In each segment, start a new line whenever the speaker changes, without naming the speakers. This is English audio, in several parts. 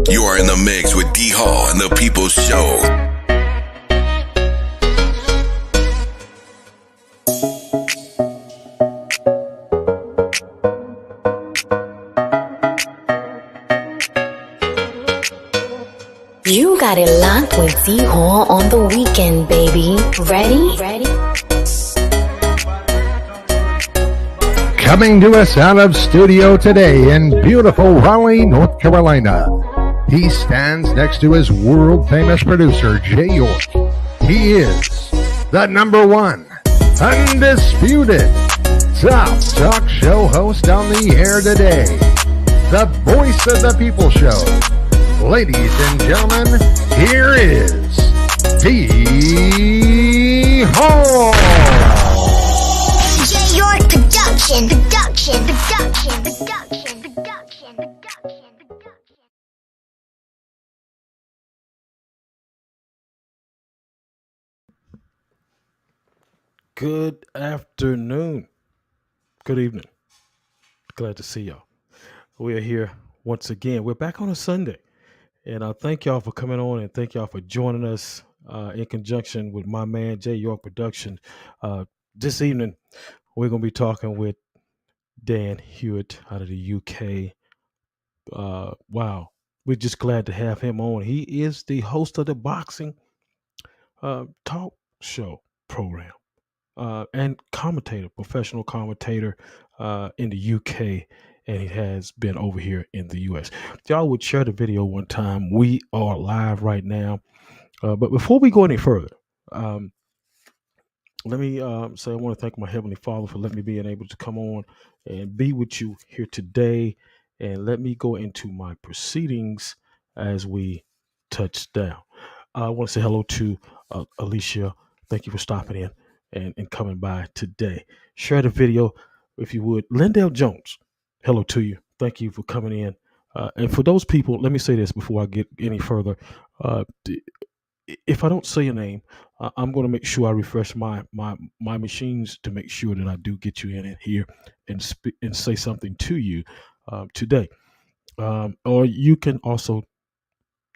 You are in the mix with D.Hall and the People's Show.
You got it locked with D.Hall on the weekend, baby. Ready?
Coming to us out of studio today in beautiful Raleigh, North Carolina. He stands next to his world-famous producer, Jay York. He is the number one, undisputed, top talk show host on the air today. The voice of the People Show. Ladies and gentlemen, here is D.Hall.
Jay York production.
Good afternoon. Good evening. Glad to see y'all. We are here once again. We're back on a Sunday. And I thank y'all for coming on and thank y'all for joining us in conjunction with my man, Jay York Production. This evening, we're going to be talking with Dan Hewitt out of the UK. Wow. We're just glad to have him on. He is the host of the boxing talk show program and commentator, professional commentator in the UK. And he has been over here in the U.S. If y'all would share the video one time. We are live right now. But before we go any further, let me say I want to thank my Heavenly Father for letting me being able to come on and be with you here today. And let me go into my proceedings as we touch down. I want to say hello to Alicia. Thank you for stopping in and coming by today. Share the video if you would. Lindell Jones. Hello to you. Thank you for coming in. And for those people, let me say this before I get any further. If I don't say your name, I'm going to make sure I refresh my machines to make sure that I do get you in here and say something to you today. Or you can also,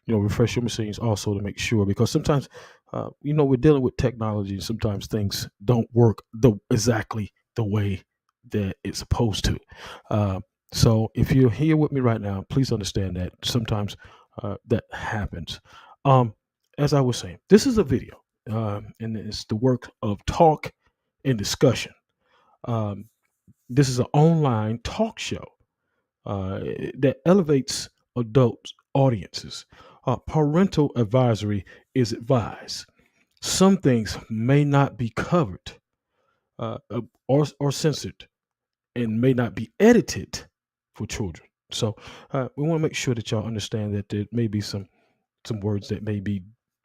refresh your machines also to make sure, because sometimes, we're dealing with technology and sometimes things don't work exactly the way that it's supposed to. So if you're here with me right now, please understand that sometimes that happens. As I was saying, this is a video, and it's the work of talk and discussion. This is an online talk show that elevates adult audiences. Parental advisory is advised. Some things may not be covered or censored, and may not be edited for children. So we want to make sure that y'all understand that there may be some words that may be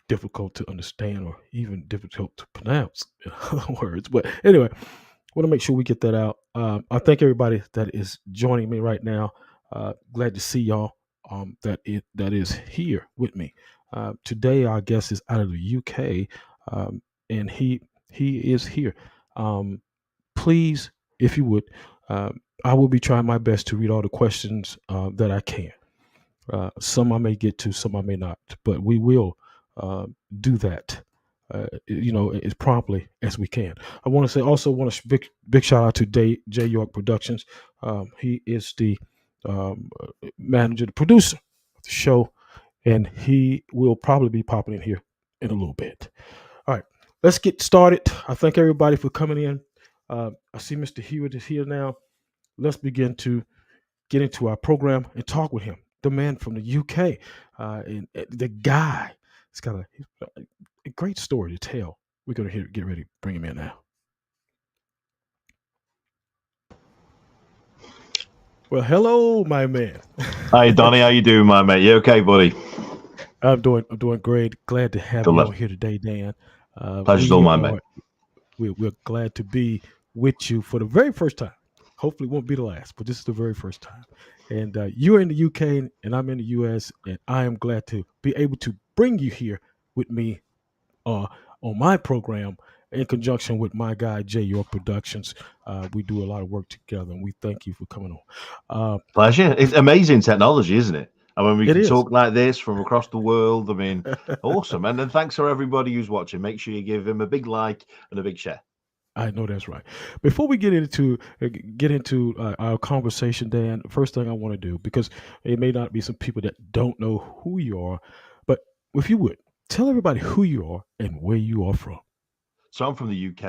difficult to understand or even difficult to pronounce words. But anyway, want to make sure we get that out. I thank everybody that is joining me right now. Glad to see y'all that is here with me. Today, our guest is out of the UK, and he is here. Please, if you would, I will be trying my best to read all the questions that I can. Some I may get to, some I may not, but we will do that, as promptly as we can. I want to say also big shout out to Jay York Productions. He is the manager, the producer of the show, and he will probably be popping in here in a little bit. All right, let's get started. I thank everybody for coming in. I see Mr. Hewitt is here now. Let's begin to get into our program and talk with him, the man from the UK, and the guy. He's got a great story to tell. We're going to get ready to bring him in now. Well, hello, my man.
Hi, Donnie. How you doing, my mate? You okay, buddy?
I'm doing great. Glad to have you on here today, Dan.
Pleasure's all mine, mate.
We're glad to be with you for the very first time. Hopefully it won't be the last, but this is the very first time. And you're in the UK and I'm in the US, and I am glad to be able to bring you here with me on my program in conjunction with my guy, Jay York Productions. We do a lot of work together, and we thank you for coming on.
Pleasure. It's amazing technology, isn't it? And when we
It
can
is.
talk like this from across the world, I mean, awesome. And then thanks for everybody who's watching. Make sure you give him a big like and a big share.
I know that's right. Before we get into our conversation, Dan, first thing I want to do, because it may not be some people that don't know who you are, but if you would tell everybody who you are and where you are from.
So I'm from the UK,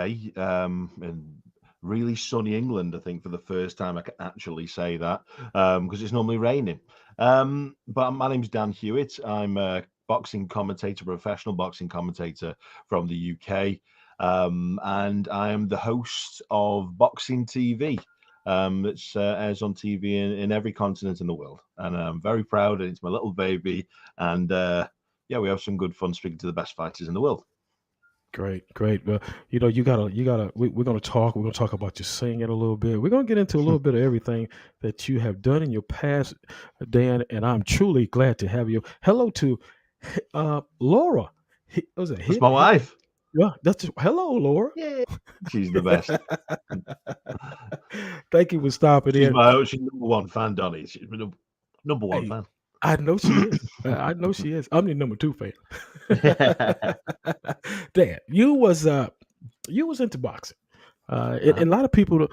in really sunny England, I think, for the first time I can actually say that, because it's normally raining. But my name's Dan Hewitt. I'm a boxing commentator, professional boxing commentator from the UK. And I am the host of Boxing TV. It's airs on TV in every continent in the world. And I'm very proud, and it's my little baby. And yeah, we have some good fun speaking to the best fighters in the world.
Great, great. Well, you gotta. We're gonna talk. We're gonna talk about your singing a little bit. We're gonna get into a little bit of everything that you have done in your past, Dan. And I'm truly glad to have you. Hello to Laura. Was it
That's my wife.
Yeah, hello, Laura.
Yeah, she's the best.
Thank you for stopping in.
She's number one fan, Donnie. She's my number one fan.
I know she is. I know she is. I'm the number 2 fan. Dan, you was into boxing, and a lot of people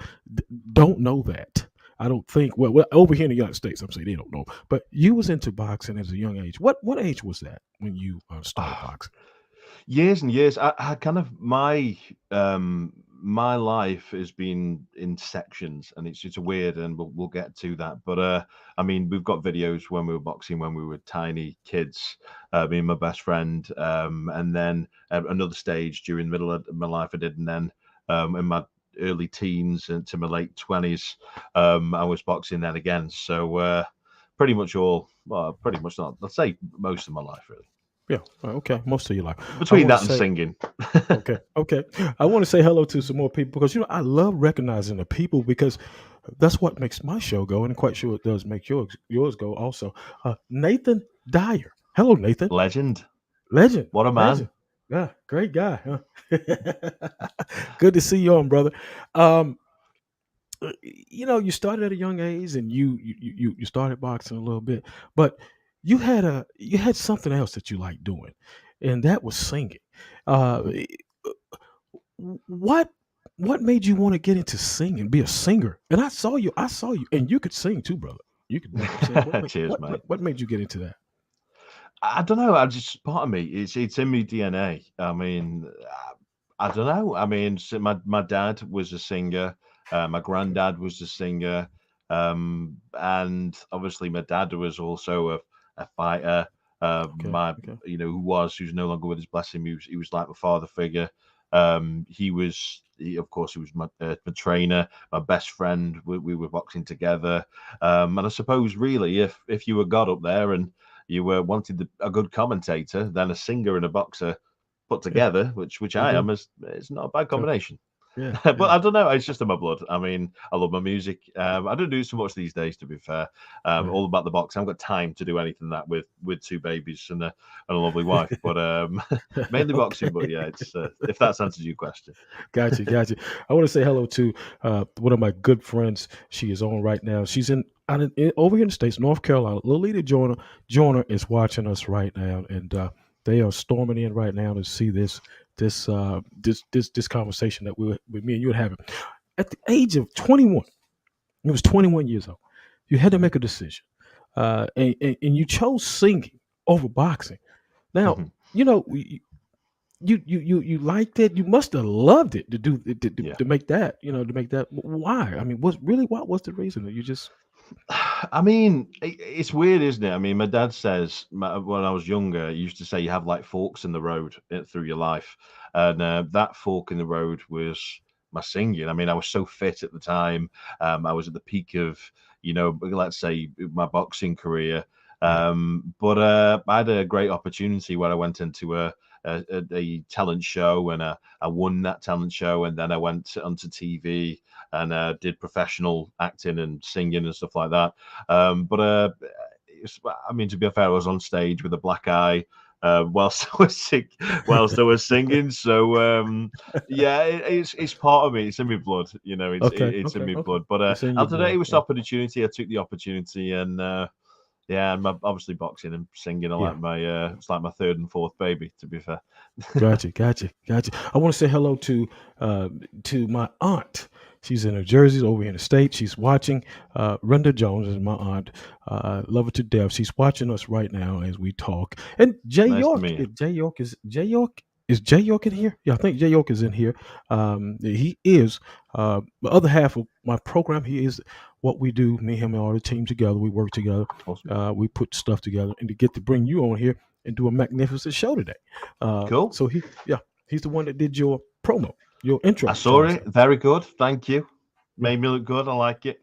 don't know that. I don't think. Well, over here in the United States, I'm saying they don't know. But you was into boxing as a young age. What age was that when you started boxing?
Years and years. I kind of my life has been in sections, and it's weird, and we'll get to that. But I mean, we've got videos when we were boxing when we were tiny kids, me and my best friend, and then another stage during the middle of my life I did, and then in my early teens into my late 20s, I was boxing then again. So pretty much not. Let's say most of my life, really.
Yeah. Okay. Most of your life.
Between that and singing.
Okay. I want to say hello to some more people because I love recognizing the people because that's what makes my show go, and I'm quite sure it does make yours go also. Nathan Dyer. Hello, Nathan.
Legend.
What
a man.
Legend. Yeah, great guy. Huh? Good to see you on, brother. You started at a young age, and you started boxing a little bit, but you had something else that you liked doing, and that was singing. What made you want to get into singing, be a singer? And I saw you, and you could sing too, brother. You could sing.
Cheers, mate.
What made you get into that?
I don't know. I just part of me. It's in my DNA. I mean, I don't know. I mean, my dad was a singer. My granddad was a singer, and obviously my dad was also a fighter. Who's no longer with us, bless him. He was like my father figure. He was my trainer, my best friend. We were boxing together, and I suppose really, if you were God up there and you wanted a good commentator, then a singer and a boxer put together, which I am, it's not a bad combination.
Yeah,
but I don't know. It's just in my blood. I mean, I love my music. I don't do so much these days, to be fair. All about the box. I haven't got time to do anything that with 2 babies and a lovely wife. But mainly boxing. But yeah, it's if that answers your question.
Gotcha. I want to say hello to one of my good friends. She is on right now. She's over here in the States, North Carolina. Lolita Joyner is watching us right now, and they are storming in right now to see this conversation that with me and you were having. At the age of 21, it was 21 years old. You had to make a decision, and you chose singing over boxing. Now, you liked it. You must have loved it to make that. To make that. Why? I mean, what was the reason that you just?
I mean, it's weird, isn't it? I mean, my dad says when I was younger, he used to say you have like forks in the road through your life. And that fork in the road was my singing. I mean, I was so fit at the time. I was at the peak of, let's say my boxing career. But I had a great opportunity where I went into a talent show, and I won that talent show, and then I went onto TV and did professional acting and singing and stuff like that. But I mean, to be fair, I was on stage with a black eye whilst I was singing. So yeah, it's part of me. It's in my blood. It's in my blood. But today it was opportunity. I took the opportunity, and Yeah, and obviously boxing and singing are
Yeah.
like my it's like my third and fourth baby, to be fair.
Gotcha. I want to say hello to my aunt. She's in New Jersey, over here in the States. She's watching. Renda Jones is my aunt. Love her to death. She's watching us right now as we talk. And Jay
Nice to
York,
meet you.
is Jay York in here? Yeah, I think Jay York is in here. He is the other half of my program. He is what we do. Me, him, and all the team together. We work together.
Awesome.
We put stuff together, and to get to bring you on here and do a magnificent show today.
Cool.
So he's the one that did your promo, your intro.
I saw
shall I
it.
say.
Very good. Thank you.
Yeah.
Made me look good. I like it.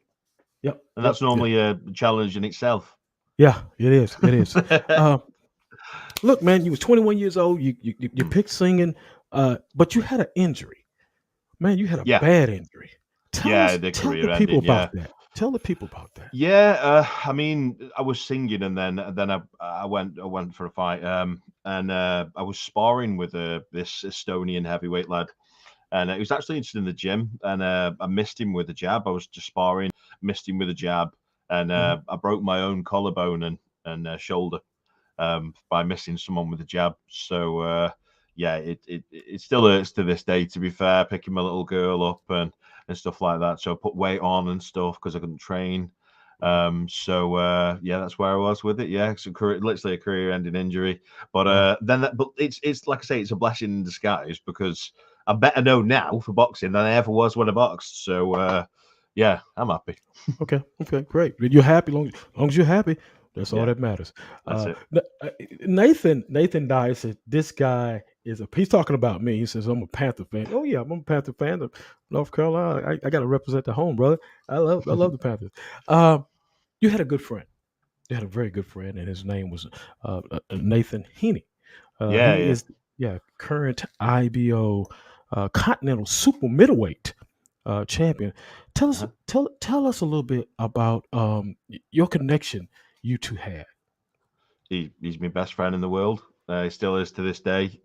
Yep.
And that's normally a challenge in itself.
Yeah, it is. It is. Look, man, you was 21 years old. You picked singing, but you had an injury. Man, you had a
Yeah.
bad injury.
The
Tell
career
the people
ending,
about that. Tell the people about that.
Yeah, I mean, I was singing, and then I went for a fight, and I was sparring with this Estonian heavyweight lad, and he was actually interested in the gym, and I missed him with a jab. I was just sparring, missed him with a jab, and I broke my own collarbone and shoulder by missing someone with a jab. So yeah, it still hurts to this day. To be fair, picking my little girl up and stuff like that. So I put weight on and stuff because I couldn't train. So yeah, that's where I was with it. Yeah, it's literally a career-ending injury. But but it's like I say, it's a blessing in disguise because I'm better known now for boxing than I ever was when I boxed. So yeah, I'm happy.
Okay, great. You're happy, long as you're happy. That's all
Yeah,
that matters.
that's it.
Nathan Dye said this guy he's talking about me. He says I'm a Panther fan. Oh yeah, I'm a Panther fan of North Carolina. I got to represent the home, brother. I love the Panthers. You had a good friend. You had a very good friend, and his name was Nathan Heaney.
Yeah,
He
yeah.
is current IBO Continental Super Middleweight champion. Tell us tell us a little bit about your connection you two had.
He's my best friend in the world. He still is to this day.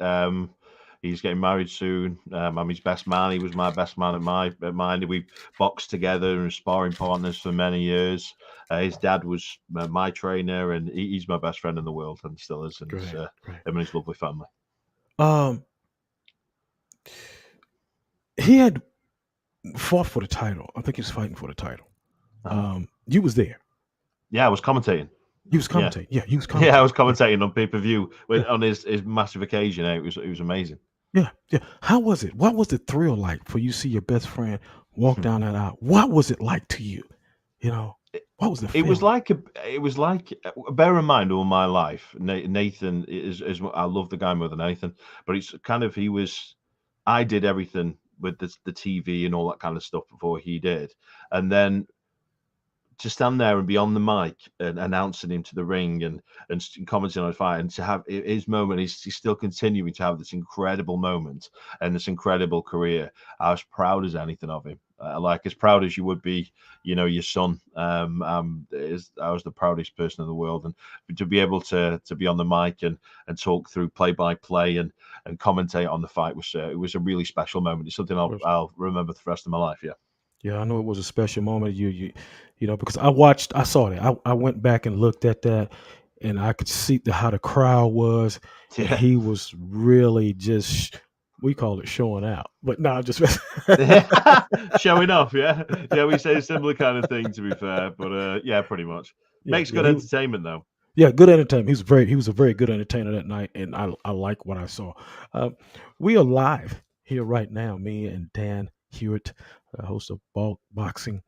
He's getting married soon. I'm his best man. He was my best man at mine. We boxed together and sparring partners for many years. His dad was my trainer, and he's my best friend in the world, and still is. And
Great.
him and his lovely family.
He had fought for the title. I think he was fighting for the title. You was there.
Yeah, I was commentating.
He was commentating. Yeah, he was commentating.
Yeah, I was commentating on pay-per-view on his massive occasion. It was amazing.
Yeah. How was it? What was the thrill like for you to see your best friend walk down that aisle? What was it like to you? You know, what was the feeling?
It was like bear in mind all my life, Nathan is I love the guy more than Nathan, but it's kind of I did everything with the TV and all that kind of stuff before he did, and then to stand there and be on the mic and announcing him to the ring and commenting on his fight, and to have his moment, he's still continuing to have this incredible moment and this incredible career. I was proud as anything of him, like as proud as you would be, your son. I was the proudest person in the world, and to be able to be on the mic and talk through play by play and commentate on the fight it was a really special moment. It's something I'll remember for the rest of my life. Yeah.
Yeah, I know it was a special moment. You know, because I saw that. I went back and looked at that, and I could see how the crowd was.
Yeah.
And he was really just, we call it showing out, but no, just
showing off. Yeah, we say a similar kind of thing, to be fair, but yeah, pretty much makes good entertainment though.
Yeah, good entertainment. He was a very good entertainer that night, and I like what I saw. We are live here right now. Me and Dan Hewitt, host of Boxing.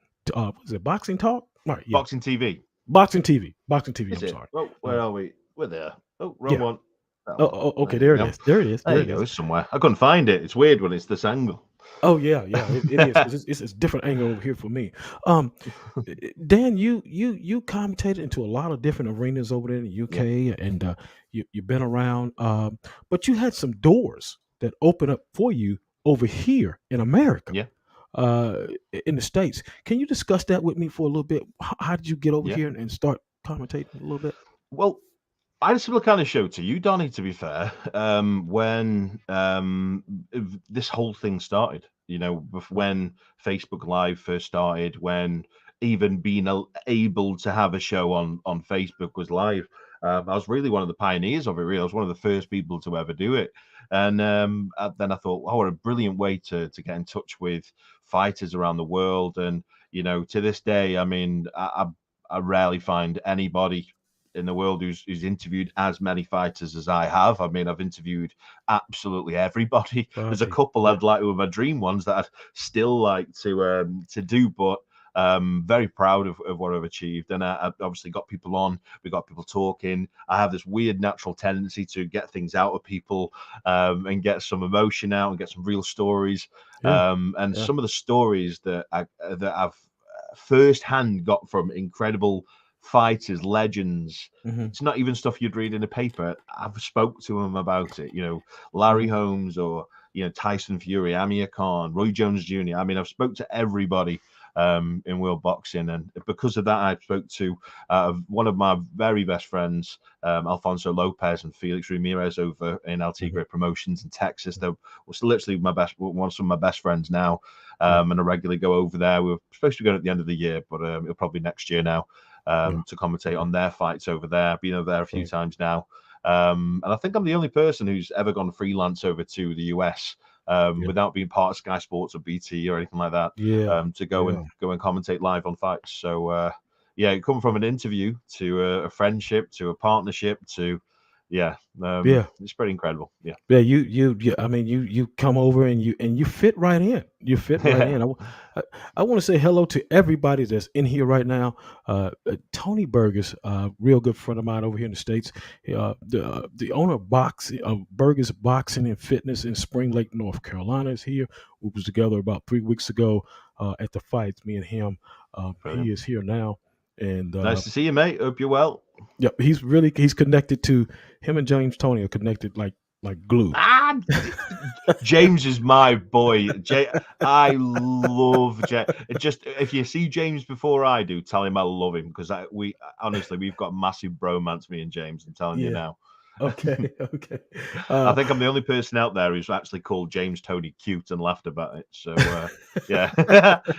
Is it Boxing Talk? Right, yeah.
Boxing TV.
Boxing TV.
Is
I'm
it?
sorry.
Oh, where are we? We're there. Oh, wrong one.
Oh, okay. There it is. There it is.
There you go. It's somewhere. I couldn't find it. It's weird when it's this angle.
Oh yeah. It is. It's a different angle over here for me. Dan, you commentated into a lot of different arenas over there in the UK, and you've been around. But you had some doors that opened up for you over here in America.
Yeah.
In the States. Can you discuss that with me for a little bit? How did you get over here and start commentating a little bit?
Well, I had a similar kind of show to you, Donnie, to be fair, when this whole thing started, when Facebook Live first started, when even being able to have a show on Facebook was live. I was really one of the pioneers of it. Really, I was one of the first people to ever do it. And then I thought, oh, what a brilliant way to get in touch with fighters around the world. And to this day, I mean, I rarely find anybody in the world who's interviewed as many fighters as I have. I mean, I've interviewed absolutely everybody. There's a couple I'd like with my dream ones that I'd still like to do, but very proud of what I've achieved. And I've obviously got people on, we got people talking. I have this weird natural tendency to get things out of people, and get some emotion out and get some real stories. And some of the stories that I've firsthand got from incredible fighters, legends. It's not even stuff you'd read in a paper. I've spoke to them about it. Larry Holmes, or Tyson Fury, Amir Khan, Roy Jones Jr. I mean, I've spoke to everybody in world boxing, and because of that, I spoke to one of my very best friends, Alfonso Lopez and Felix Ramirez, over in El Tigre Promotions in Texas. They're literally some of my best friends now, and I regularly go over there. We're supposed to be going at the end of the year, but it'll probably next year now, to commentate on their fights over there. Been over there a few times now, and I think I'm the only person who's ever gone freelance over to the US. Without being part of Sky Sports or BT or anything like that, to go and commentate live on fights. So come from an interview to a friendship to a partnership to it's pretty incredible.
I mean, you come over and you fit right in. You fit right in. I want to say hello to everybody that's in here right now. Tony Burgess, a real good friend of mine over here in the States, the owner of Burgess Boxing and Fitness in Spring Lake, North Carolina, is here. We was together about 3 weeks ago at the fights, me and him. He is here now. And
nice to see you, mate. Hope you're well.
Yeah, he's connected to him, and James Tony are connected like glue.
James is my boy. I love James. Just if you see James before I do, tell him I love him, because we've got massive bromance, me and James. I'm telling you now.
Okay.
I think I'm the only person out there who's actually called James Tony cute and laughed about it. So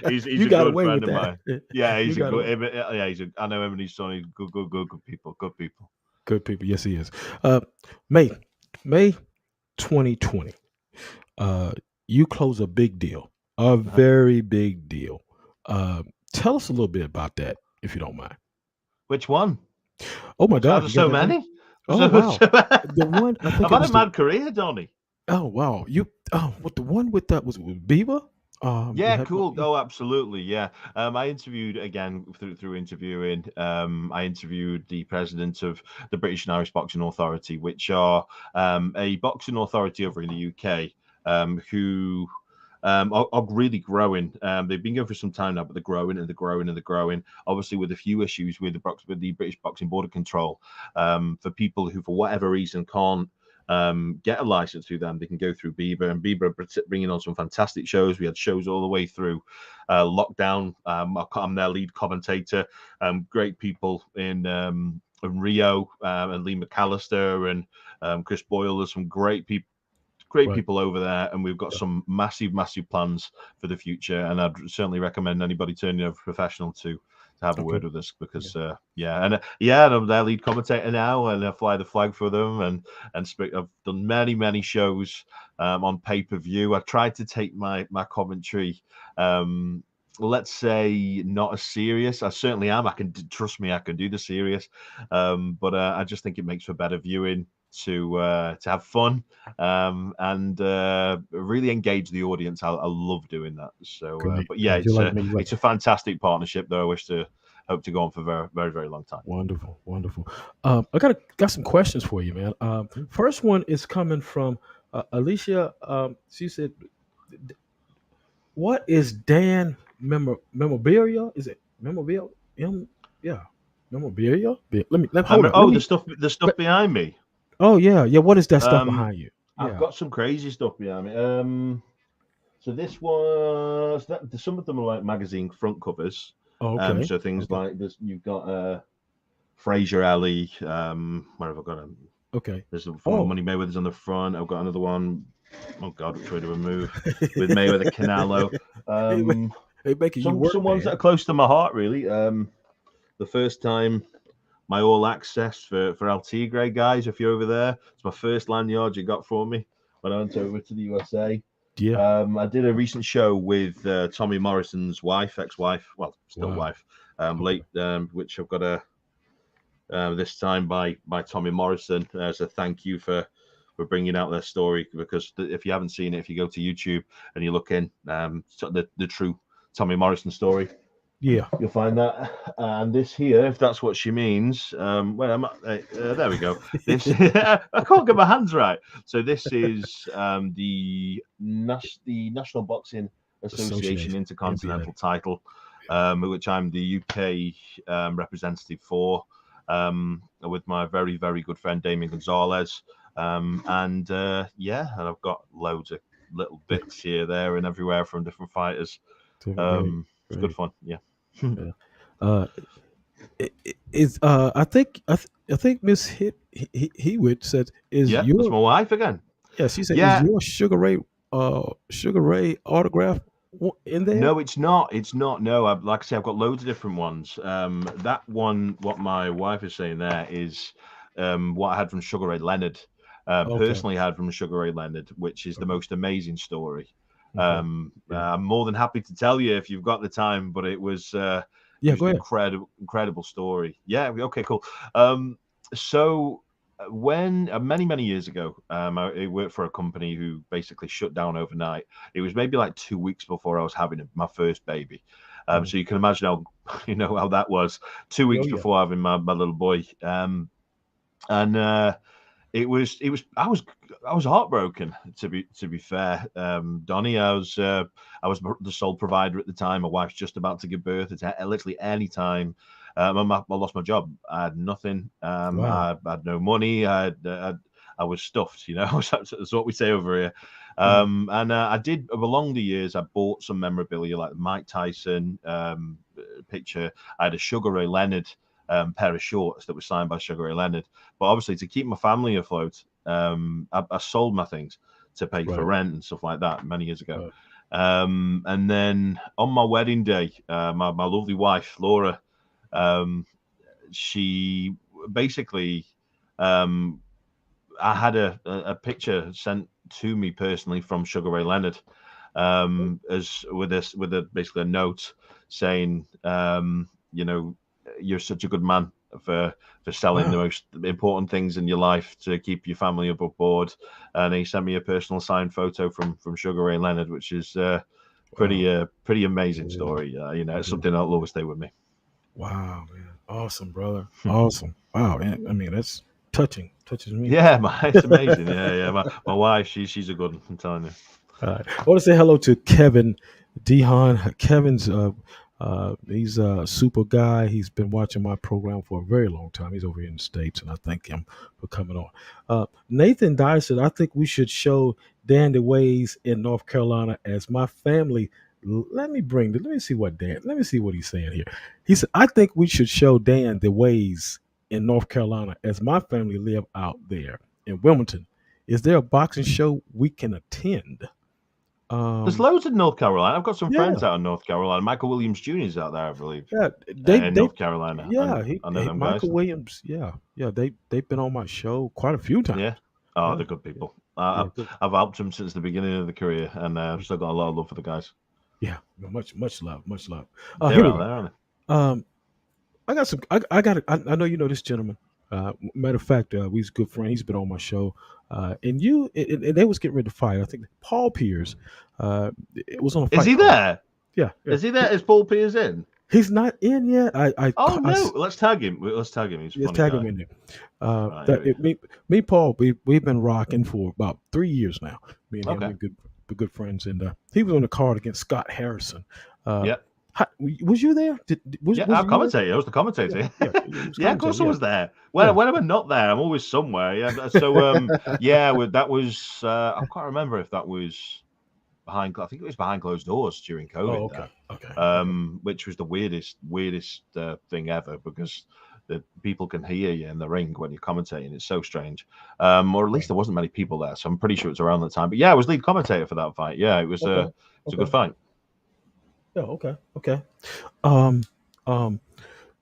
he's a good friend of mine. Yeah, he's a good. I know him and his son. He's good people.
Good people. Yes, he is. May 2020. You close a big deal, a very big deal. Tell us a little bit about that, if you don't mind.
Which one?
Oh my God,
there's so many.
Oh wow! The one
I've had a mad career, Donnie.
Oh wow! What the one with that was with Beaver?
Cool. Oh, absolutely. Yeah. I interviewed again through interviewing. I interviewed the president of the British and Irish Boxing Authority, which are a boxing authority over in the UK, who are really growing. They've been going for some time now, but they're growing and they're growing and they're growing. Obviously, with a few issues with the British Boxing Border Control, for people who, for whatever reason, can't get a license through them, they can go through Beaver, and Beaver are bringing on some fantastic shows. We had shows all the way through lockdown. I'm their lead commentator. Great people in Rio, and Lee McAllister and Chris Boyle. There's some great people. People over there, and we've got some massive plans for the future, and I'd certainly recommend anybody turning over professional to have a word with us, because and I'm their lead commentator now, and I fly the flag for them, and speak. I've done many shows on pay-per-view. I tried to take my commentary, let's say, not as serious. I certainly am. Trust me, I can do the serious, but I just think it makes for better viewing, to have fun, and really engage the audience. I love doing that. So, but yeah, it's a fantastic partnership that I hope to go on for a very, very long time.
Wonderful. I got some questions for you, man. First one is coming from Alicia. She said, "What is Dan memorabilia? Is it memorabilia? Memorabilia? Let me hold on.
The stuff behind me.
Oh yeah. What is that stuff behind you?
I've got some crazy stuff behind me. So this was that. Some of them are like magazine front covers.
Oh, okay.
So things like this. You've got Fraser Alley. Where have I got them?
Okay.
There's Money Mayweather's on the front. I've got another one. Oh God, which way do I move? With Mayweather Canelo.
Hey, Becky, you work,
Some ones that
man.
are close to my heart, really. The first time my all access for El Tigre guys, if you're over there, it's my first lanyard you got for me when I went over to the USA.
Yeah.
I did a recent show with Tommy Morrison's wife, ex-wife, well, still
Wow.
wife, late, which I've got a this time by Tommy Morrison as a thank you for bringing out their story. Because if you haven't seen it, if you go to YouTube and you look in the true Tommy Morrison story,
Yeah.
you'll find that. And this here, if that's what she means, where am I? There we go. This I can't get my hands right. So this is the National Boxing Association Intercontinental title, which I'm the UK representative for, with my very, very good friend Damien Gonzalez. And I've got loads of little bits here, there, and everywhere from different fighters. It's good fun. Yeah.
Yeah. I think Miss Hewitt said is
Yeah,
your
that's my wife again.
she said is
Yeah,
your Sugar Ray autograph in there?
no, it's not. It's not. No, like I say, I've got loads of different ones. That one, what my wife is saying there is what I had from Sugar Ray Leonard. Personally had from Sugar Ray Leonard, which is the most amazing story. I'm more than happy to tell you if you've got the time, but it was
go
an incredible story. Yeah, okay, cool. So when many years ago, I worked for a company who basically shut down overnight. It was maybe like 2 weeks before I was having my first baby. So you can imagine how that was. 2 weeks before having my little boy. It was I was heartbroken, to be fair. Donnie, I was the sole provider at the time. My wife's just about to give birth. It's literally any time. I lost my job. I had nothing. I had no money. I was stuffed. That's what we say over here. And I did, along the years, I bought some memorabilia like the Mike Tyson picture. I had a Sugar Ray Leonard pair of shorts that was signed by Sugar Ray Leonard. But obviously, to keep my family afloat, I sold my things to pay for rent and stuff like that many years ago. And then on my wedding day, my lovely wife, Laura, she basically, I had a picture sent to me personally from Sugar Ray Leonard, as with basically a note saying, you're such a good man for selling the most important things in your life to keep your family above board. And he sent me a personal signed photo from Sugar Ray Leonard, which is pretty amazing story. It's something that'll always stay with me.
Wow, man. Awesome, brother. Awesome. Wow. I mean, that's touches me.
Yeah, it's amazing. Yeah. My wife, she's a good one, I'm telling you.
I want to say hello to Kevin D.Hall. Kevin's he's a super guy. He's been watching my program for a very long time. He's over here in the States, and I thank him for coming on. Nathan Dyer said, I think we should show Dan the ways in North Carolina as my family. Let me see what he's saying here. He said, I think we should show Dan the ways in North Carolina as my family live out there in Wilmington. Is there a boxing show we can attend?
There's loads in North Carolina. I've got some friends out in North Carolina. Michael Williams Jr. is out there, I believe.
Yeah,
in North Carolina.
Yeah,
I know them
Michael
guys.
Williams. Yeah. They've been on my show quite a few times.
Yeah. They're good people. I've helped them since the beginning of the career, and I've still got a lot of love for the guys.
Yeah, much love.
They're out there, aren't they?
I got some. I know you know this gentleman. Matter of fact, we's a good friend. He's been on my show, and they was getting ready to fight. I think Paul Pierce. It was on a fight.
Is he there?
Yeah.
Is he there? Is Paul Pierce in?
He's not in yet.
Let's tag him. He's a
tag him in there. Me, Paul, we've been rocking for about 3 years now. Me and him, we're good friends, and he was on the card against Scott Harrison. Was you there?
I commentated. I was the commentator. Yeah, of course I was there. When am I not there? I'm always somewhere. Yeah. So that was. I can't remember if that was behind. I think it was behind closed doors during COVID. Which was the weirdest thing ever, because the people can hear you in the ring when you're commentating. It's so strange. Or at least there wasn't many people there, so I'm pretty sure it's around that time. But yeah, I was lead commentator for that fight. Yeah, it was. It's a good fight.
Yeah. Okay. Okay. Um. Um.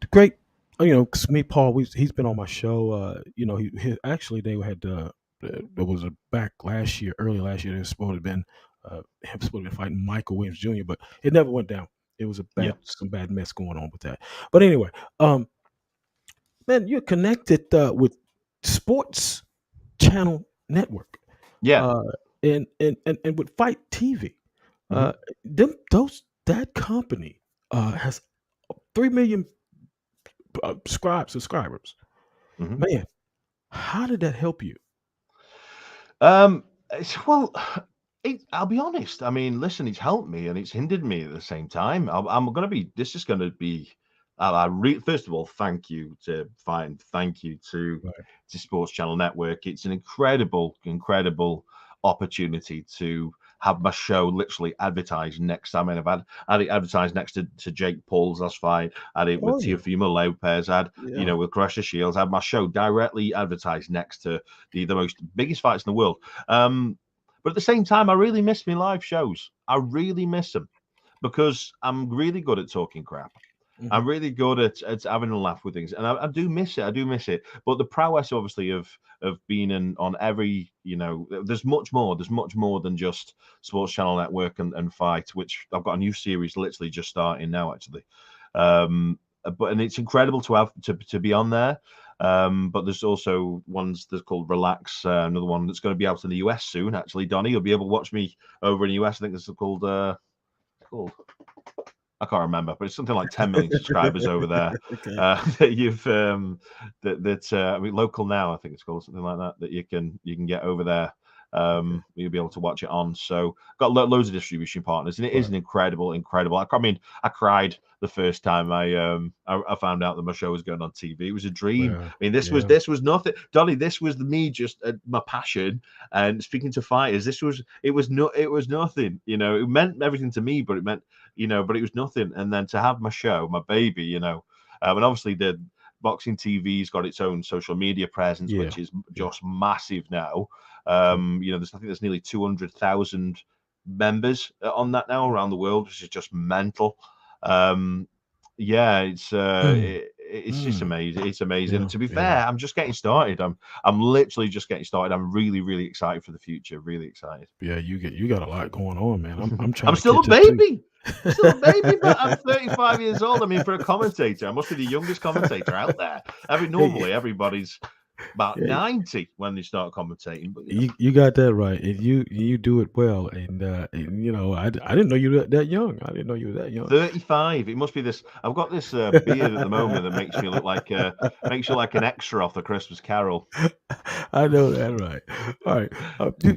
The great. Me, Paul. He's been on my show. Actually they had there was a back last year, early last year. They were supposed to have been him supposed to be fighting Michael Williams Jr., but it never went down. It was
Yeah,
some bad mess going on with that. But anyway, man, you're connected with Sports Channel Network,
yeah.
uh, and with Fight TV.
Hmm.
Uh, that company has 3 million subscribers.
Hmm.
Man, how did that help you?
Well, I'll be honest. I mean, listen, it's helped me and it's hindered me at the same time. I'm going to be. This is going to be. First of all, thank you to Fine. Thank you
Right.
to Sports Channel Network. It's an incredible opportunity to have my show literally advertised next. I mean, had it advertised next to Jake Paul's That's Fight. Had it with
Oh yeah,
Teofimo Lopez. Had
yeah.
with Crusher Shields. Had my show directly advertised next to the most biggest fights in the world. But at the same time, I really miss my live shows. I really miss them because I'm really good at talking crap.
Hmm.
I'm really good at having a laugh with things, and I do miss it. I do miss it. But the prowess, obviously, of being on every, there's much more. There's much more than just Sports Channel Network and Fight, which I've got a new series literally just starting now, actually. And it's incredible to have to be on there. But there's also ones that's called Relax, another one that's going to be out in the US soon. Actually, Donnie, you'll be able to watch me over in the US. I think this is called I can't remember, but it's something like 10 million subscribers over there.
Okay.
That you've I mean, local now, I think it's called something like that. That you can get over there.
Okay.
You'll be able to watch it on. So got loads of distribution partners, and it is
Right.
an incredible. I mean, I cried the first time I found out that my show was going on TV. It was a dream.
Well,
I mean, this was
yeah.
this was nothing, Dolly. This was me just my passion and speaking to fighters. It was nothing. It meant everything to me, but it meant but it was nothing. And then to have my show, my baby, and obviously the boxing TV's got its own social media presence,
Yeah.
which is
Yeah.
just massive now.
Yeah.
I think there's nearly 200,000 members on that now around the world, which is just mental. Um, yeah,
Mm,
it's just
mm.
amazing. It's amazing.
Yeah.
And to be
Yeah.
fair, I'm just getting started. I'm literally just getting started. I'm really excited for the future. Really excited.
Yeah. You got a lot going on, man. I'm trying
I'm
to
still a
catch up too.
baby. Still a baby, but I'm 35 years old. I mean, for a commentator, I must be the youngest commentator out there.
Hey,
Normally, everybody's about
hey,
90 when they start commentating, but
you got that right, and you do it well. And I didn't know you were that young. I didn't know you were that young.
35. It must be this. I've got this beard at the moment that makes me look like makes you like an extra off the Christmas Carol.
I know that right. All right,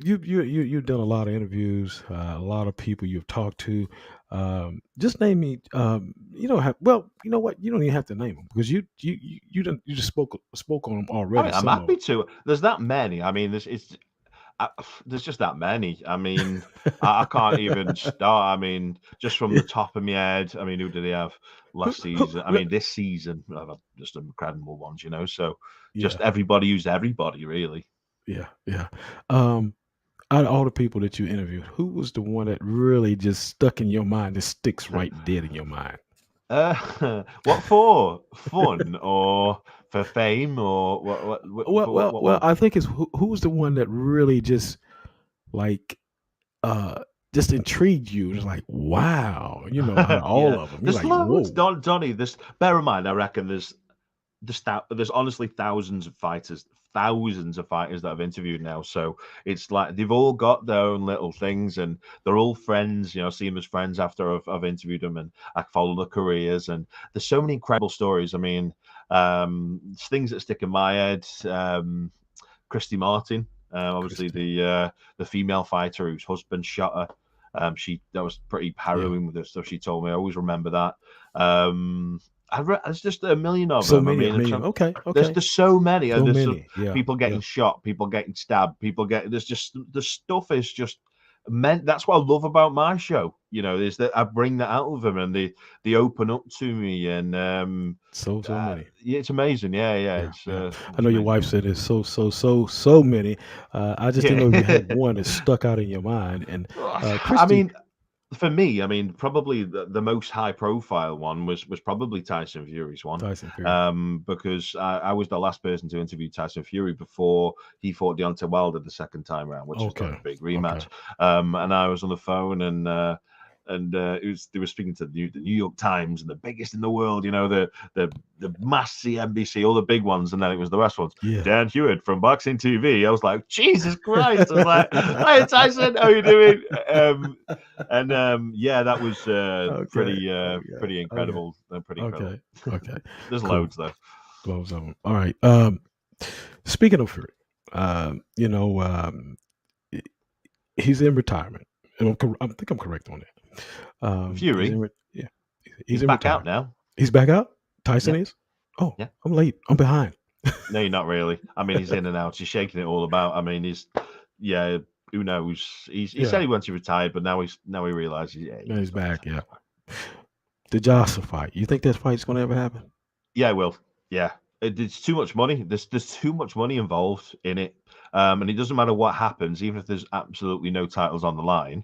you've done a lot of interviews, a lot of people you've talked to. Just name me. You don't have. Well, you know what? You don't even have to name them because you just spoke on them
I
already.
mean, I'm
Some of
happy to. There's that many. I mean, there's just that many. I mean, I can't even start. I mean, just from the
them.
top of my head. I mean, who did they have last season? I mean, this season, I've had just incredible ones. So
Yeah,
just everybody who's everybody, really.
yeah, yeah. Um, Out of all the people that you interviewed, who was the one that really just stuck in your mind, that sticks right dead in your mind?
What for? Fun or for fame or what
Well.
one?
I think it's who was the one that really like uh just intrigued you. It's like, wow, out of all
Yeah,
of them, you're
there's
like,
loads,
whoa.
Donny. This bear in mind, I reckon there's honestly thousands of fighters that I've interviewed now. So it's like they've all got their own little things, and they're all friends. See them as friends after I've interviewed them, and I follow their careers. And there's so many incredible stories. I mean, things that stick in my head. Christy Martin, obviously
Christy.
the female fighter whose husband shot her. That was pretty
Yeah.
harrowing with the stuff she told me. I always remember that. There's just a million of
So
them. I
many, a
mean,
million. Okay,
there's
okay.
there's so many.
So
There's
many. Yeah,
people
yeah.
getting shot, people getting stabbed, there's just the stuff is just meant. That's what I love about my show. Is that I bring that out of them and they open up to me and
So many.
yeah, it's amazing. Yeah.
Yeah, yeah. I
It's
know your
amazing.
wife said it's so many. I just didn't
Yeah.
know if you had one that stuck out in your mind. And
I
Christy,
mean, For me, I mean, probably the most high profile one was probably Tyson Fury's one.
Tyson Fury.
Because I was the last person to interview Tyson Fury before he fought Deontay Wilder the second time around, which was like
Okay.
a big rematch.
Okay.
And I was on the phone and they were speaking to the New York Times and the biggest in the world, the Mass CNBC, all the big ones, and then it was the rest ones.
Yeah.
Dan Hewitt from Boxing TV. I was like, Jesus Christ! I was like, "Hi Tyson, how you doing?" Yeah, that was pretty incredible. Pretty incredible.
Okay.
There's
Cool.
loads though.
Loads of them. All right. Speaking of Fury, he's in retirement. And I think I'm correct on that.
Fury?
He's in
back
retirement.
out now.
He's back out? Tyson
Yeah.
is? Oh,
Yeah.
I'm late. I'm behind.
No, you're not really. I mean, he's in and out. He's shaking it all about. I mean, who knows? He said he went to retire, but now he realizes
He's back. Yeah. The Joshua fight. You think that fight's going to ever happen?
Yeah, it will. Yeah. It's too much money. There's too much money involved in it. And it doesn't matter what happens, even if there's absolutely no titles on the line,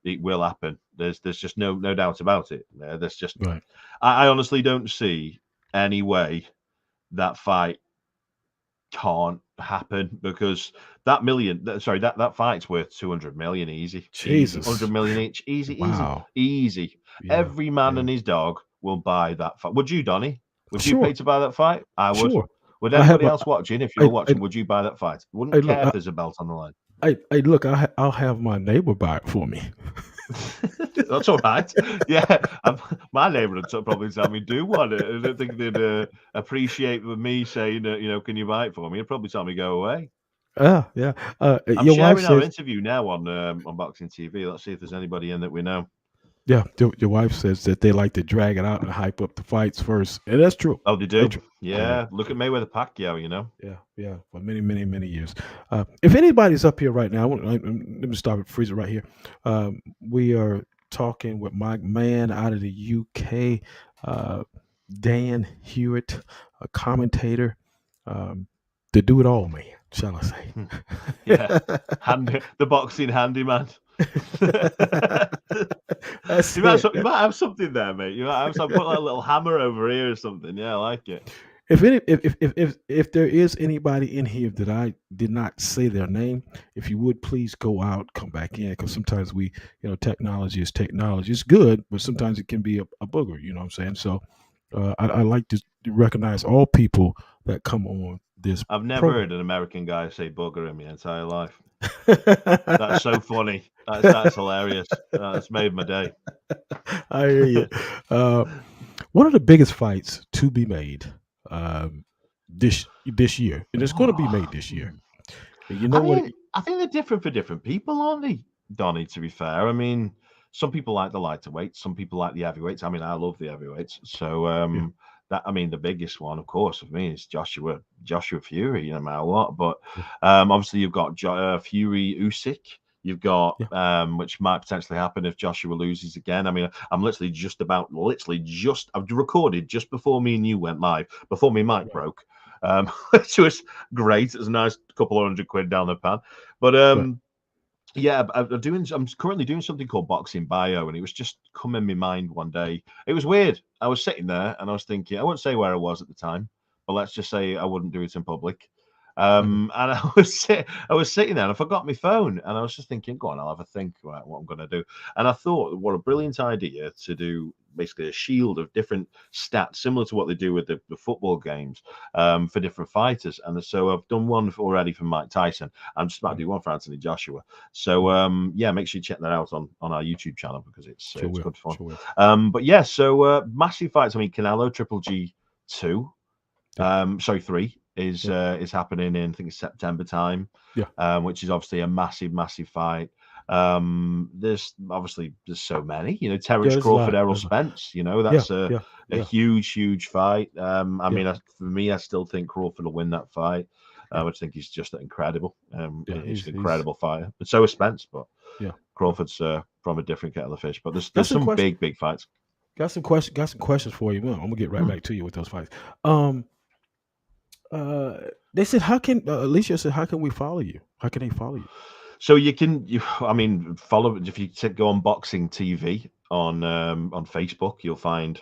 it will happen. There's just no doubt about it. There's just
right.
I honestly don't see any way that fight can't happen, because that fight's worth 200 million easy.
Jesus.
100 million each. Easy.
Wow.
Easy.
Yeah,
Every man and his dog will buy that fight. Would you, Donnie? Would you
Sure.
pay to buy that fight? I would.
Sure.
Would anybody else watching, if you're watching, would you buy that fight? Wouldn't care
look,
if there's a belt on the line.
Look, I'll have my neighbor buy it for me.
That's all right. Yeah, my neighbour would probably tell me do one. I don't think they'd appreciate me saying, can you buy it for me? They'd probably tell me go away.
Yeah.
I'm sharing our interview now on Boxing TV. Let's see if there's anybody in that we know.
Yeah, your wife says that they like to drag it out and hype up the fights first, and that's true.
Oh, they do. Yeah, look at Mayweather Pacquiao.
Yeah, for many years. If anybody's up here right now, let me stop it, freeze it right here. We are talking with my man out of the UK, Dan Hewitt, a commentator, the do it all man, shall I say?
Yeah, the boxing handyman. You might have something there, mate. You might have put like a little hammer over here or something. Yeah, I like it.
If there is anybody in here that I did not say their name, if you would please go out, come back in, because sometimes technology is technology. It's good, but sometimes it can be a booger. You know what I'm saying? So I like to recognize all people that come on this.
I've never heard an American guy say booger in my entire life. That's so funny. That's hilarious. It's made my day.
I hear you. One of the biggest fights to be made this year, and it's going to be made this year.
I think they're different for different people, aren't they, Donnie? To be fair, I mean, some people like the lightweights, some people like the heavyweights. I mean, I love the heavyweights. So the biggest one, of course, for me is Joshua Fury, no matter what. But obviously, you've got Fury Usyk. You've got which might potentially happen if Joshua loses again. I mean, I'm literally just I've recorded just before me and you went live, before my mic broke, which was great. It was a nice couple of £100 down the pan. But I'm currently doing something called Boxing Bio, and it was just come in my mind one day. It was weird. I was sitting there and I was thinking, I won't say where I was at the time, but let's just say I wouldn't do it in public. And I was sitting there and I forgot my phone, and I was just thinking, go on, I'll have a think about what I'm going to do. And I thought, what a brilliant idea to do basically a shield of different stats, similar to what they do with the football games, for different fighters. And so I've done one already for Mike Tyson. I'm just about to do one for Anthony Joshua. So make sure you check that out on our YouTube channel, because it's good fun. So massive fights. I mean, Canelo Triple G 2, 3 is happening in, I think it's September time. Which is obviously a massive fight. There's so many, Terrence Crawford, Errol Spence, that's a huge fight. I mean, for me, I still think Crawford will win that fight. I would think he's just incredible. He's an incredible fighter, but so is Spence. But Crawford's from a different kettle of fish. But there's some big fights.
Got some questions for you. Well, I'm gonna get right back to you with those fights. They said, Alicia said, how can we follow you? How can they follow you?
So I mean, follow if you go on Boxing TV on Facebook, you'll find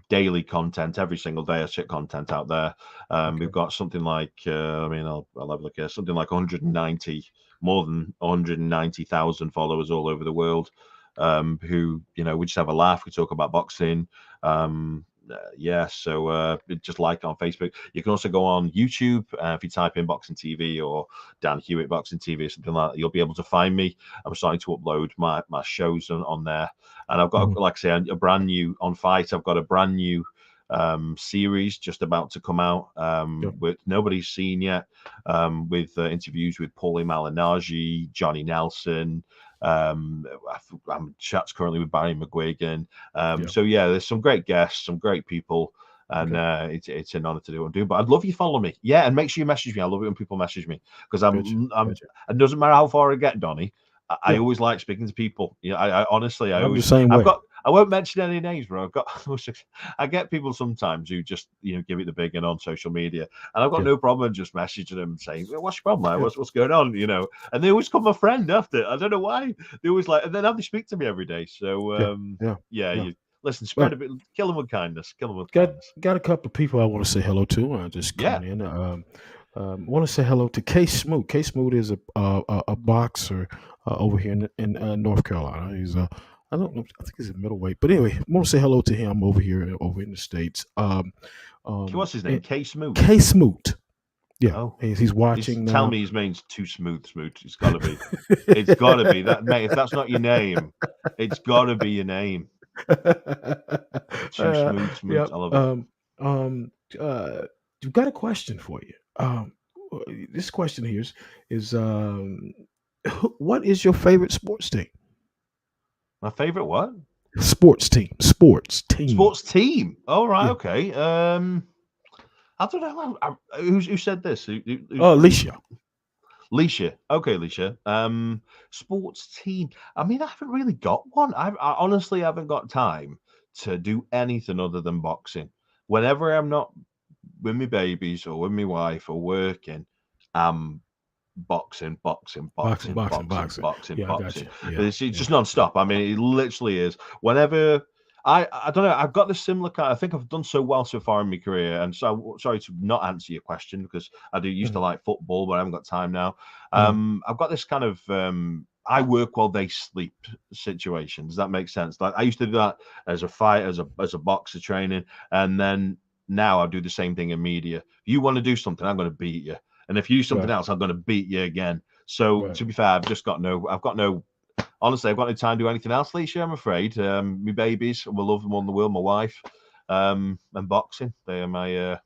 daily content every single day. I shit content out there. We've
Okay.
got something like I mean, I'll have a look here. Something like 190, more than 190,000 followers all over the world. Who we just have a laugh. We talk about boxing. Yeah, so just like on Facebook. You can also go on YouTube. If you type in Boxing TV or Dan Hewitt Boxing TV or something like that, you'll be able to find me. I'm starting to upload my shows on there, and I've got,
Mhm.
like I say, a brand new on Fight. I've got a brand new series just about to come out,
Yeah.
with nobody's seen yet, with interviews with Paulie Malignaggi, Johnny Nelson. I'm chats currently with Barry McGuigan.
Yeah.
So yeah, there's some great guests, some great people, and
Okay.
it's an honor to do what I'm doing. But I'd love you to follow me, yeah, and make sure you message me. I love it when people message me because
Gotcha.
I'm.
Gotcha.
It doesn't matter how far I get, Donny. I
Yeah.
always like speaking to people. I honestly,
I'm the same
I've
way.
got. I won't mention any names, bro. I've got. I get people sometimes who just give it the big one on social media, and I've got
Yeah.
no problem just messaging them and saying, well, "What's your problem, mate?
Yeah.
What's going on?" And they always call my friend after. I don't know why. They always like, and then they speak to me every day. So
Yeah. Yeah.
yeah,
Yeah.
you listen, spread
Well,
a bit, kill them with kindness, kill them with
got
kindness.
got a couple of people I want to say hello to. Just
Yeah,
coming in. Want to say hello to K Smoot. K Smoot is a boxer over here in North Carolina. He's I don't know. I think he's a middleweight. But anyway, I want to say hello to him over here over in the states.
what's his name?
And
K Smoot.
K Smoot. Yeah,
Oh,
he's watching
tell
now.
me his name's too smooth. Smoot. It's got to be. It's got to be that, mate. If that's not your name, it's got to be your name. Too smooth.
Yeah.
I love it.
Um. We've got a question for you. This question here is what is your favorite sports team?
My favorite what?
Sports team. Sports team.
Sports team. Oh right,
Yeah.
okay. I don't know. Who said this?
Alicia.
Leisha. Okay, Leisha. Sports team. I mean, I haven't really got one. I honestly haven't got time to do anything other than boxing. Whenever I'm not with my babies or with my wife or working, I'm boxing, boxing,
Boxing,
boxing,
boxing,
boxing,
boxing.
boxing,
Yeah, I got
boxing.
you. Yeah,
It's
yeah.
just non-stop. I mean, it literally is. Whenever I don't know, I've got this similar kind. I think I've done so well so far in my career, and so sorry to not answer your question because I do used to
Mhm,
like football, but I haven't got time now.
mhm.
I've got this kind of I work while they sleep situation. Does that make sense? Like I used to do that as a fight, as a boxer training, and then now I do the same thing in media. If you want to do something, I'm going to beat you, and if you do something
Right,
else, I'm going to beat you again. So
right.
to be fair, I've got no, honestly, I've got no time to do anything else, Leisha, I'm afraid. My babies, we love them on the world, my wife, and boxing. They're my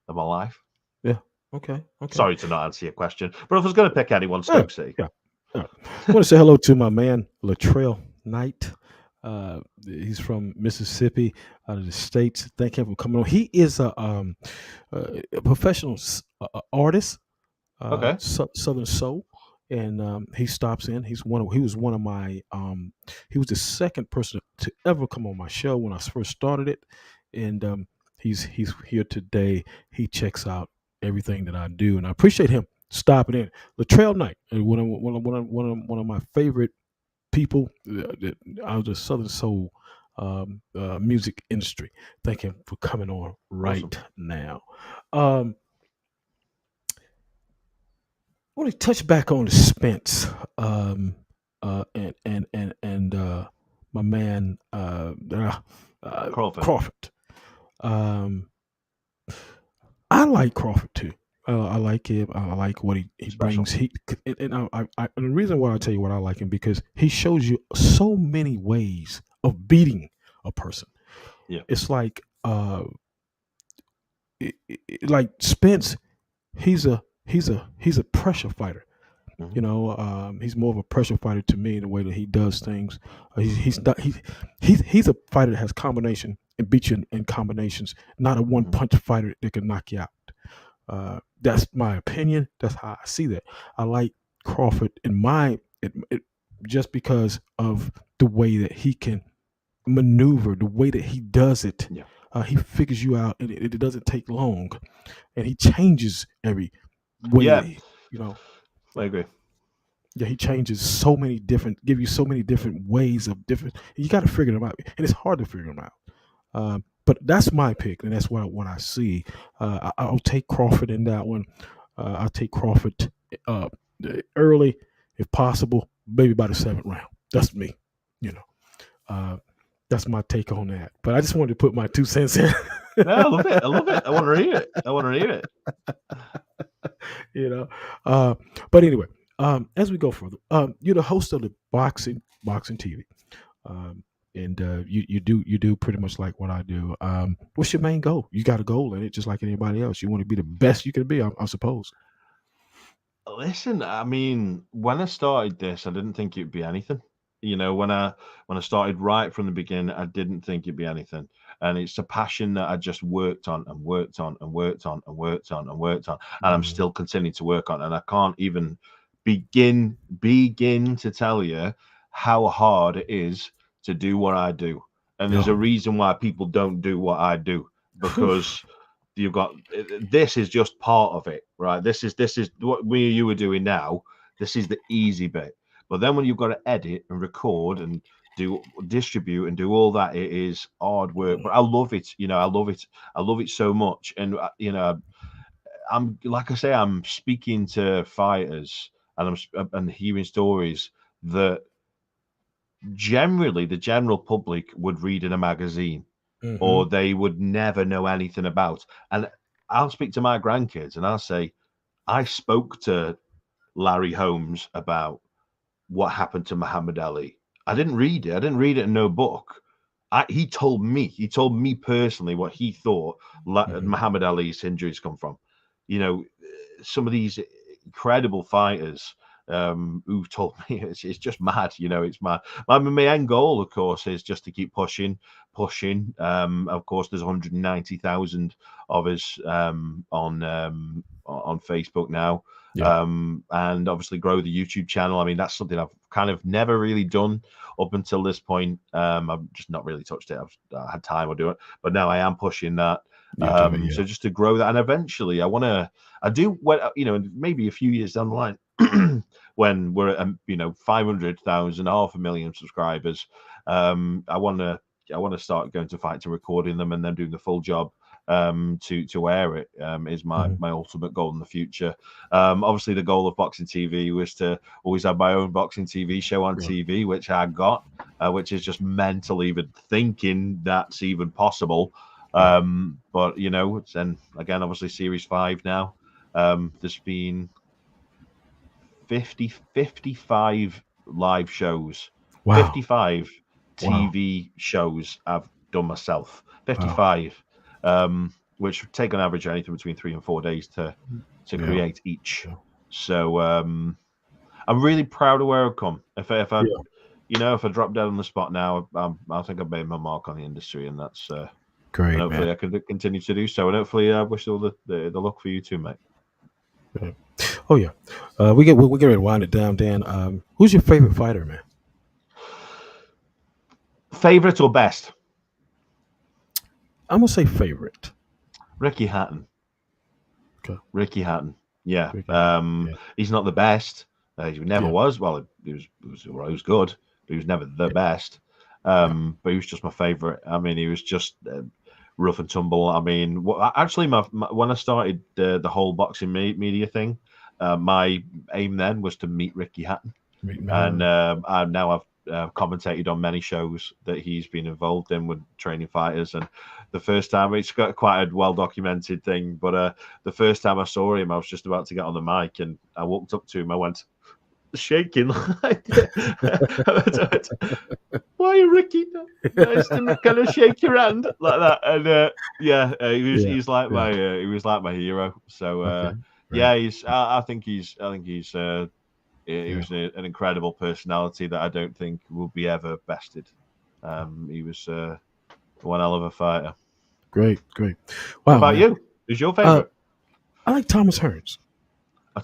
life.
Yeah. Okay. Okay.
Sorry to not answer your question, but if I was going to pick anyone,
Yeah.
Stokesy.
Yeah. I want to say hello to my man Latrell Knight. He's from Mississippi, out of the states. Thank him for coming on. He is a professional artist,
Okay.
Southern Soul, and he stops in. He was one of my he was the second person to ever come on my show when I first started it, and he's here today. He checks out everything that I do, and I appreciate him stopping in. Latrell Knight, one of my favorite people out of the Southern Soul music industry. Thank him for coming on right
Awesome.
now. I want to touch back on the Spence and my man
Crawford.
Crawford. Um, I like Crawford too. I like him. I like what he
Special.
brings. And the reason why I tell you what I like him because he shows you so many ways of beating a person.
Yeah.
It's like like Spence. He's a pressure fighter.
Mhm.
You know, he's more of a pressure fighter to me in the way that he does things. He's not he's a fighter that has combination and beats you in combinations, not a one punch fighter that can knock you out. That's my opinion. That's how I see that. I like Crawford just because of the way that he can maneuver, the way that he does it.
Yeah.
He figures you out, and it doesn't take long, and he changes every way.
Yeah.
You know.
I agree.
Yeah, he changes so many different, give you so many different ways of different. You got to figure them out, and it's hard to figure them out. But that's my pick, and that's what I see. I'll take Crawford in that one. I'll take Crawford uh, early, if possible, maybe by the 7th round. That's me, you know. Uh, that's my take on that. But I just wanted to put my 2 cents in.
No, I love it. I love it. I want to read it. I want to read it.
You know. But anyway, as we go further, you're the host of the boxing TV. And you do pretty much like what I do. What's your main goal? You got a goal in it, just like anybody else. You want to be the best you can be, I suppose.
Listen, I mean, when I started this, I didn't think it'd be anything. You know, when I started right from the beginning, I didn't think it'd be anything. And it's a passion that I just worked on and worked on and worked on and worked on and worked on, and I'm still continuing to work on. And I can't even begin to tell you how hard it is to do what I do. And there's a reason why people don't do what I do, because you've got, this is just part of it, right? This is what me and you are doing now. This is the easy bit. But then when you've got to edit and record and distribute and do all that, it is hard work. But I love it. You know, I love it. I love it so much. And you know, I'm, like I say, I'm speaking to fighters and I'm hearing stories that generally the general public would read in a magazine, or they would never know anything about. And I'll speak to my grandkids and I'll say, I spoke to Larry Holmes about what happened to Muhammad Ali. I didn't read it. I didn't read it in no book. He told me personally what he thought Muhammad Ali's injuries come from. You know, some of these incredible fighters who've told me, it's just mad. You know, it's mad. My end goal, of course, is just to keep pushing. Of course, there's 190,000 of us on Facebook now. Yeah. And obviously grow the YouTube channel. I mean, that's something I've kind of never really done up until this point. I've just not really touched it. I had time to do it, but now I am pushing that. So just to grow that, and eventually I do what, you know, maybe a few years down the line, when we're at 500,000, 500,000 subscribers, I want to start going to fight to recording them and then doing the full job. To air it is my ultimate goal in the future. Obviously, the goal of Boxing TV was to always have my own boxing TV show on TV, which I got, which is just mental even thinking that's even possible. But you know, and again, obviously, Series 5 now. There's been 55 live shows, 55 TV shows I've done myself, 55. Which take on average anything between 3 and 4 days to create each. So I'm really proud of where I've come. If I drop dead on the spot now, I think I've made my mark on the industry, and that's great. And hopefully, I can continue to do so, and hopefully, I wish all the luck for you too, mate.
Yeah. Oh yeah, we get ready to wind it down, Dan. Who's your favorite fighter, man?
Favorite or best?
I'm gonna say favorite.
Ricky Hatton.
Okay.
Ricky Hatton. Yeah. He's not the best. He never was. Well, he was good, but he was never the best. But he was just my favorite. I mean, he was just rough and tumble. I mean, actually, when I started the whole boxing media thing, my aim then was to meet Ricky Hatton, and now I've commentated on many shows that he's been involved in with training fighters. And the first time, it's got quite a well-documented thing, but the first time I saw him, I was just about to get on the mic, and I walked up to him. I went shaking like, why are you, Ricky? Nice to kind of shake your hand like that. And he was like my hero. So I think he's he was an incredible personality that I don't think will be ever bested. He was one hell of a fighter.
Great. Wow.
What about you? Who's your favorite?
I like Thomas Hearns.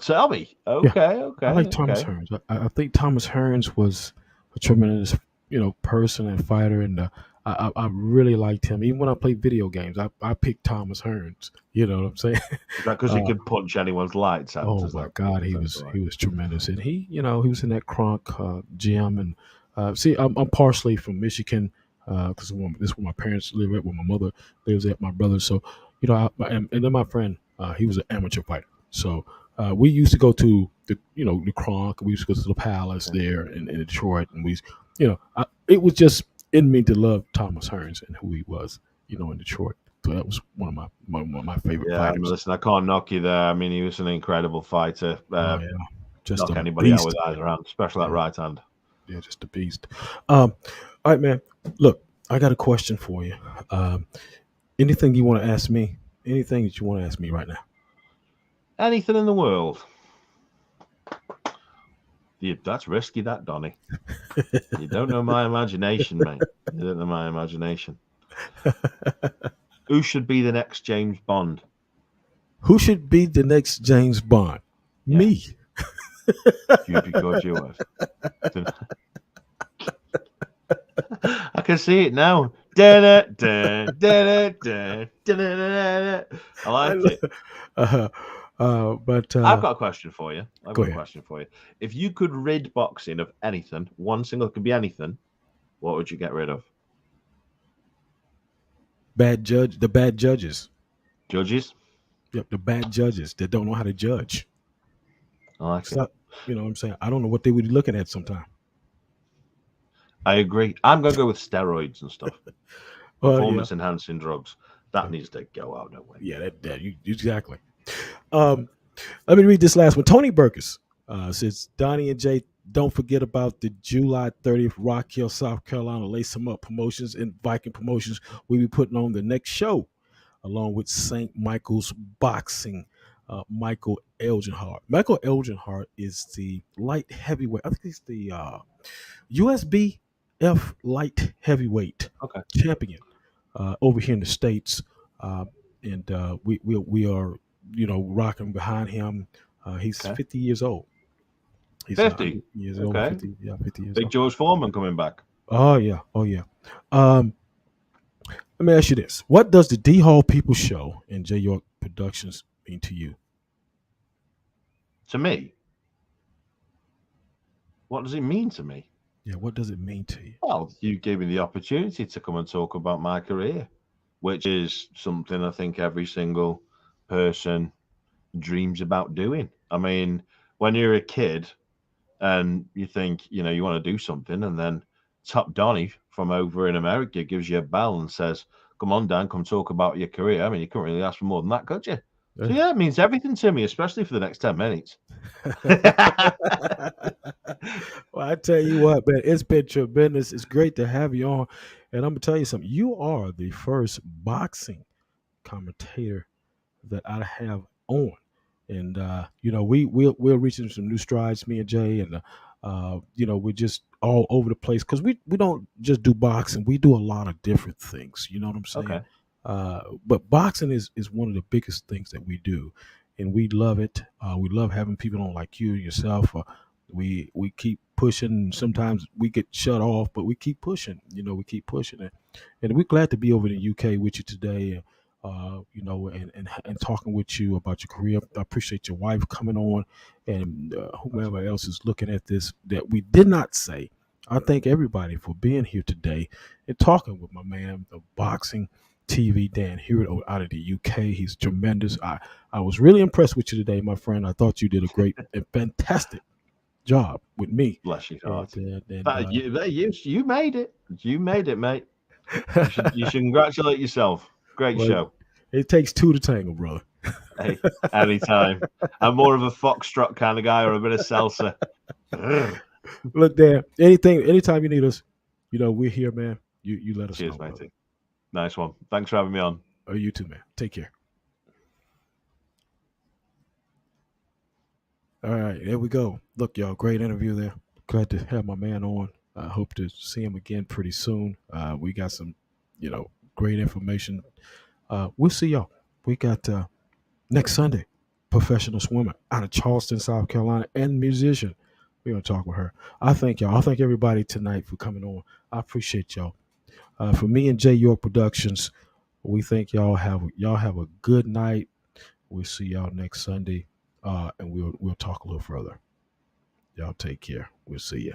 Tell me. Okay.
I like Thomas Hearns. I think Thomas Hearns was a tremendous, person and fighter, and I really liked him. Even when I played video games, I picked Thomas Hearns. You know what I'm saying?
Is that because he could punch anyone's lights out?
Oh
Is
my
that
God,
is that right?
he was tremendous, and he he was in that Kronk gym, and see, I'm partially from Michigan because this is where my parents live at, where my mother lives at, my brother. So and then my friend, he was an amateur fighter, so we used to go to the Kronk, we used to go to the Palace there in Detroit, and it was just in me to love Thomas Hearns and who he was, in Detroit. So that was one of my favorite
Yeah, I mean,
fighters.
listen, I can't knock you there. I mean, he was an incredible fighter.
Oh yeah, just
Knock
a
anybody out with
beast.
either hand, especially that
Yeah,
right hand.
yeah, just a beast. All right, man. Look, I got a question for you. Um, anything you want to ask me? Anything that you want to ask me right now?
Anything in the world. Yeah, that's risky, that, Donny. You don't know my imagination, mate. You don't know my imagination. Who should be the next James Bond?
Who should be the next James Bond?
Yeah.
Me.
You, because you was. I can see it now. I like it.
But
I've got a question for you.
go ahead.
If you could rid boxing of anything, one single, could be anything, what would you get rid of?
The bad judges.
Judges?
Yep, the bad judges that don't know how to judge.
I like it.
Stop. You know what I'm saying? I don't know what they would be looking at sometimes.
I agree. I'm going to go with steroids and stuff.
Yeah.
Performance enhancing drugs. That needs to go out, don't we?
Yeah, exactly. Let me read this last one. Tony Burkus says, Donnie and Jay, don't forget about the July 30th Rock Hill, South Carolina Lace 'em Up Promotions and Viking Promotions. We'll be putting on the next show along with St. Michael's Boxing, Michael Elginhart. Michael Elginhart is the light heavyweight. I think he's the USBF light heavyweight
Okay.
champion over here in the States. And we are rocking behind him. He's 50 years old. He's
50
years
okay.
old. 50 years
Big
old.
George Foreman coming back.
Oh yeah. Let me ask you this: what does the D.Hall People Show and J. York Productions mean to you?
To me, what does it mean to me?
Yeah, what does it mean to you?
Well, you gave me the opportunity to come and talk about my career, which is something I think every single person dreams about doing. I mean, when you're a kid and you think, you want to do something, and then Top Donny from over in America gives you a bell and says, come on, Dan, come talk about your career. I mean, you couldn't really ask for more than that, could you? So, yeah, it means everything to me, especially for the next 10 minutes.
Well, I tell you what, man, it's been tremendous. It's great to have you on. And I'm going to tell you something. You are the first boxing commentator that I have on. And, we're reaching some new strides, me and Jay. And, we're just all over the place because we don't just do boxing. We do a lot of different things. You know what I'm saying?
Okay.
But boxing is one of the biggest things that we do, and we love it. We love having people on like you and yourself. We keep pushing. Sometimes we get shut off, but we keep pushing. We keep pushing it, and we're glad to be over in the UK with you today. And talking with you about your career. I appreciate your wife coming on, and whomever else is looking at this that we did not say. I thank everybody for being here today and talking with my man, the boxing TV, Dan Hewitt out of the UK. He's tremendous. I was really impressed with you today, my friend. I thought you did a great and fantastic job with me.
Bless your heart.
You
made it. You made it, mate. You should congratulate yourself. Great show.
It takes two to tango, brother.
Hey, anytime. I'm more of a foxtrot kind of guy or a bit of salsa.
Look, Dan, anytime you need us, we're here, man. You let us know.
Cheers, matey. Nice one. Thanks for having me on.
Oh, you too, man. Take care. All right, there we go. Look, y'all, great interview there. Glad to have my man on. I hope to see him again pretty soon. We got some, great information. We'll see y'all. We got next Sunday, professional swimmer out of Charleston, South Carolina, and musician. We're going to talk with her. I thank y'all. I thank everybody tonight for coming on. I appreciate y'all. For me and J York Productions, we think y'all have a good night. We'll see y'all next Sunday, and we'll talk a little further. Y'all take care. We'll see you.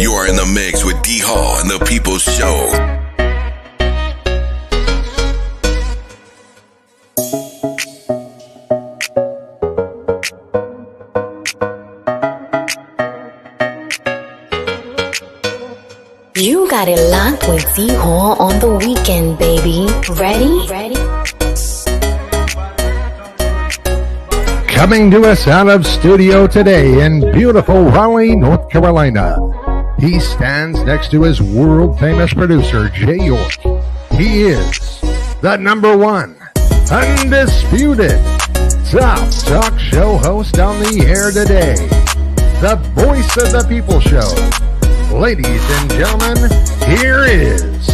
You are in the mix with D.Hall and the People's Show.
You got it locked with D.Hall on the weekend, baby. Ready?
Coming to us out of studio today in beautiful Raleigh, North Carolina. He stands next to his world-famous producer, Jay York. He is the number one, undisputed, top talk show host on the air today. The voice of the People Show. Ladies and gentlemen, here is